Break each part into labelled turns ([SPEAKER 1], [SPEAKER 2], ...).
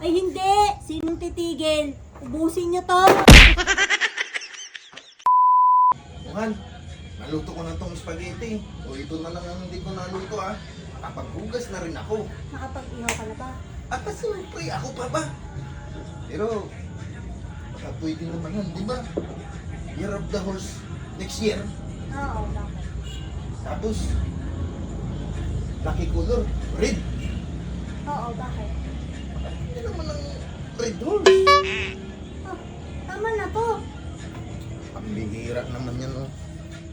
[SPEAKER 1] Ay hindi! Sinong titigil? Ubusin niyo to!
[SPEAKER 2] Mahal, naluto ko na tong spaghetti. O ito na lang ang hindi ko naluto ha. Nakapaghugas na rin ako.
[SPEAKER 1] Nakapag-ihaw ka na ba?
[SPEAKER 2] At siyempre, ako pa ba? Pero, baka pwede naman yan, di ba? Year of the horse next year.
[SPEAKER 1] Oo, bakit?
[SPEAKER 2] Tapos, lucky color, red.
[SPEAKER 1] Oo, bakit?
[SPEAKER 2] Hindi naman ang red horse.
[SPEAKER 1] Oh, tama na to.
[SPEAKER 2] Ang bihira naman yan, oh.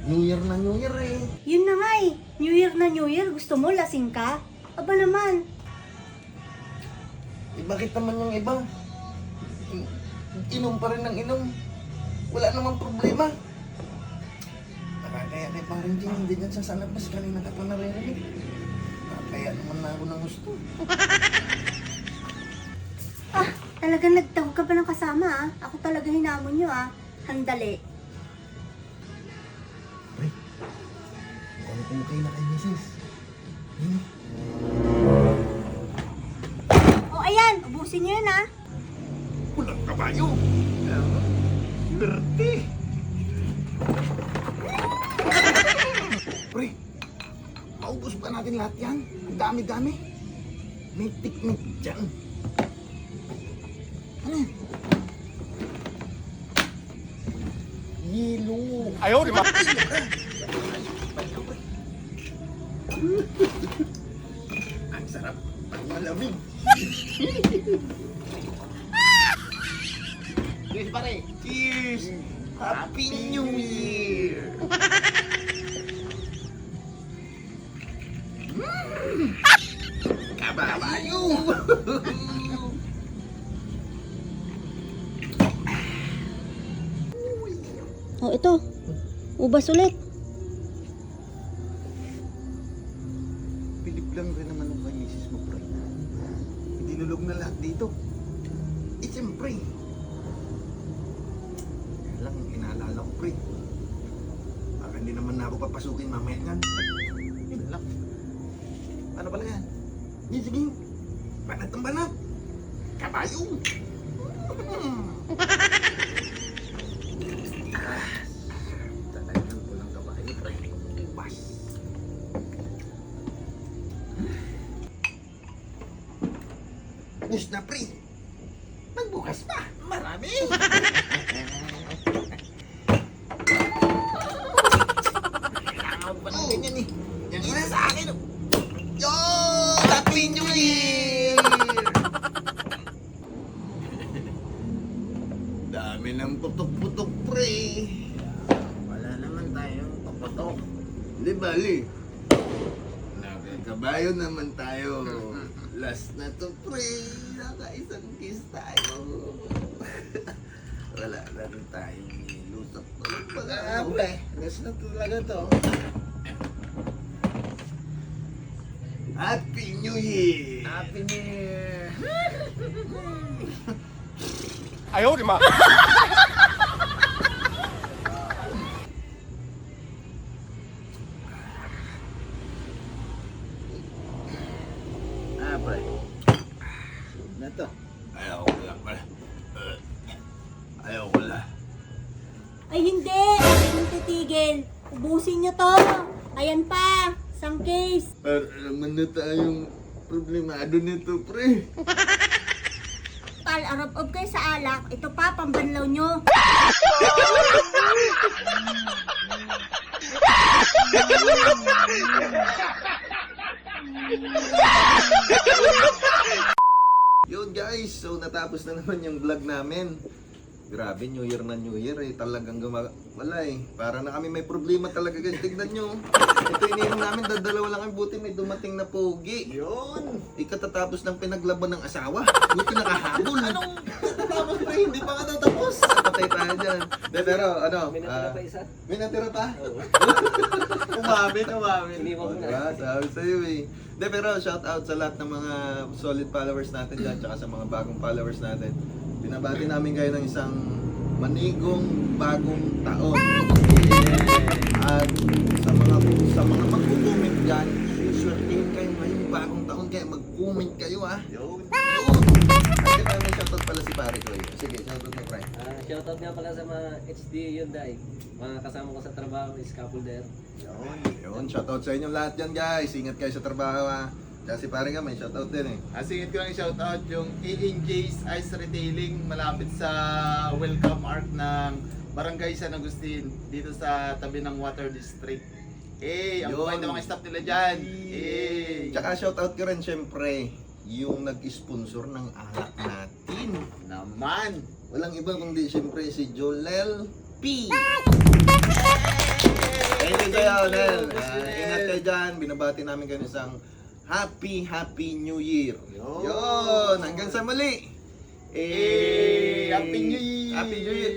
[SPEAKER 2] New Year na New Year eh.
[SPEAKER 1] Yun na nga eh. New Year na New Year. Gusto mo lasing ka? Aba naman.
[SPEAKER 2] Eh bakit naman yung iba? Inom pa rin ng inom. Wala namang problema. Nakakaya kay parang din, hindi dyan sa salabas. Kanina ka pa naririnig. Nakakaya naman na ako ng gusto.
[SPEAKER 1] Ah, talagang nagtawag ka pa ng kasama ah. Ako talaga hinamon nyo ah. Handali.
[SPEAKER 2] Pre, mukhang okay na kay Mrs.
[SPEAKER 1] Oh, ayan. Ubusin nyo yun ah.
[SPEAKER 2] Walang kabayo. Swerte. Pre, maubos ba natin lahat yan? Ang dami-dami. May tiknik dyan. Ano yan? Yelo.
[SPEAKER 3] Ayaw, di ba?
[SPEAKER 2] Ang sarap. Ang malamig. Cheers pare. Cheers. Happy New Year. Kabayo.
[SPEAKER 1] Oh, ito. Ubas ulit.
[SPEAKER 2] Pilip lang rin naman ang kay Mrs. mo, pre. Dinulog na lahat dito. Eh, siyempre. Kaya lang, inaalala ko, pre. Baka hindi naman na ako papasukin mamaya yan. Yun lang. Paano pala yan? Sige. Banat ang banat. Kabayo. Talagang walang kabayo, pre. Bas. Bus na, pre. Magbukas pa. Marami. Kailangan pa ng ganyan eh. Yan ina sa akin. Oh. Yo! Happy New Year! Dami ng putok-putok, pre. Wala naman tayong putok. Hindi bali. Nagkakabayo naman tayo. Last na to, pre. Nakaisang kiss tayo. Wala na rin tayong nilusap. Pre. Last na talaga to. Happy New Year! Happy New Year!
[SPEAKER 3] Ayaw, di ba?
[SPEAKER 2] Pre. Na to. Ayaw ko lang, pre. Ayaw ko lang.
[SPEAKER 1] Ay hindi! Sinong titigil? Ubusin nyo to! Ayan pa! Isang case!
[SPEAKER 2] Para naman na tayong problemado nito, pre.
[SPEAKER 1] Tal, arap-op kayo sa alak. Ito pa, pambanlaw nyo.
[SPEAKER 2] Yun guys, so natapos na naman yung vlog namin. Grabe, New Year na New Year eh. Talagang wala eh. Para na kami may problema talaga guys. Tignan nyo. Ito ininom namin, dadalawa lang ang buti may dumating na pogi. Yun. Ikatatapos ng pinaglaban ng asawa. Buti nakahabol. Anong tatapos pa hindi pa ka tatapos? Patay tayo dyan. De, pero ano? May natira pa isa? May natira pa? Umamin. Hindi mo na. Sabi sa'yo eh. De, pero shout out sa lahat ng mga solid followers natin dyan. Tsaka sa mga bagong followers natin. Binabati namin kayo ng isang manigong bagong taon. At sa mga mag-comment dyan, suswertihin kayo ngayong bagong taon kaya mag-comment kayo ha. Yun.
[SPEAKER 4] shoutout nga pala sa mga HD Hyundai. Mga kasama ko sa trabaho is couple there.
[SPEAKER 2] Yun, shoutout sa inyong lahat dyan guys. Ingat kayo sa trabaho ha. Kasi pare nga may shoutout din eh.
[SPEAKER 5] Singit ko lang shoutout yung ANJ's Ice Retailing malapit sa Welcome Arc ng Barangay San Agustin dito sa tabi ng Water District. Ang
[SPEAKER 2] Yun.
[SPEAKER 5] buhay ng mga staff nila dyan.
[SPEAKER 2] Tsaka shoutout ko rin syempre yung nag-sponsor ng alak natin.
[SPEAKER 5] Naman.
[SPEAKER 2] Walang iba kundi syempre si Jolel P. Thank you kayo, Lel. Ingat kayo dyan. Binabati namin kayo isang Happy New Year.
[SPEAKER 5] Yun.
[SPEAKER 2] Yun. Hanggang sa muli.
[SPEAKER 5] Happy New Year.
[SPEAKER 2] Happy New Year.